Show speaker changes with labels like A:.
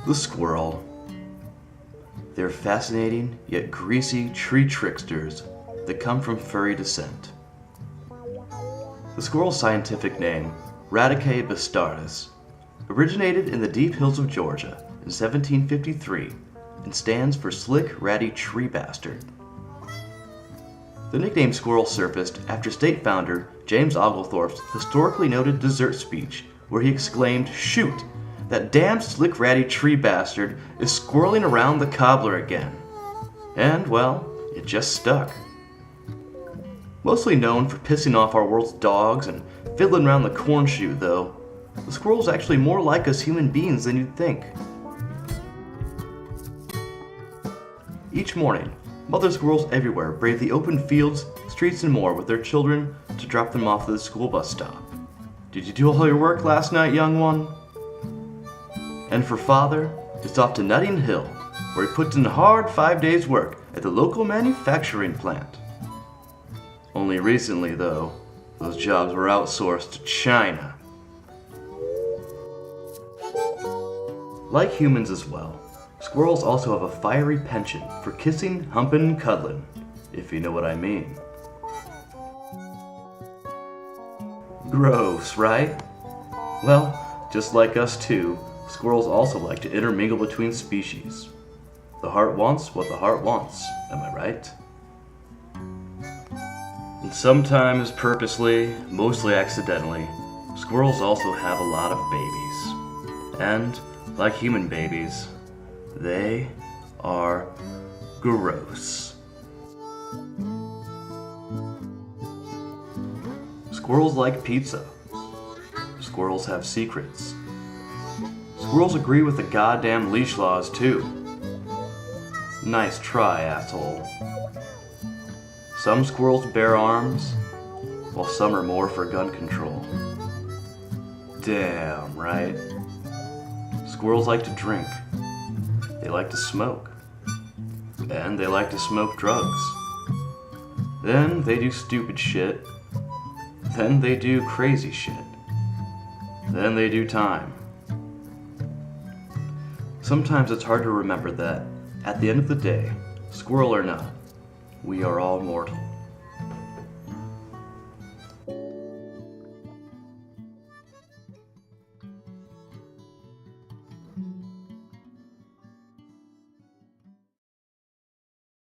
A: The squirrel. They're fascinating yet greasy tree tricksters that come from furry descent. The squirrel's scientific name, Radicae bastardus, originated in the deep hills of Georgia in 1753 and stands for Slick Ratty Tree Bastard. The nickname squirrel surfaced after state founder James Oglethorpe's historically noted dessert speech where he exclaimed, "Shoot! That damn slick ratty tree bastard is squirreling around the cobbler again." And, well, it just stuck. Mostly known for pissing off our world's dogs and fiddling around the corn chute, though, the squirrel's actually more like us human beings than you'd think. Each morning, mother squirrels everywhere brave the open fields, streets, and more with their children to drop them off at the school bus stop. Did you do all your work last night, young one? And for father, it's off to Nutty Hill, where he puts in hard 5 days' work at the local manufacturing plant. Only recently, though, those jobs were outsourced to China. Like humans as well, squirrels also have a fiery penchant for kissing, humping, and cuddling, if you know what I mean. Gross, right? Well, just like us too, squirrels also like to intermingle between species. The heart wants what the heart wants, am I right? And sometimes purposely, mostly accidentally, squirrels also have a lot of babies. And, like human babies, they are gross. Squirrels like pizza. Squirrels have secrets. Squirrels agree with the goddamn leash laws, too. Nice try, asshole. Some squirrels bear arms, while some are more for gun control. Damn, right? Squirrels like to drink. They like to smoke. And they like to smoke drugs. Then they do stupid shit. Then they do crazy shit. Then they do time. Sometimes it's hard to remember that, at the end of the day, squirrel or not, we are all mortal.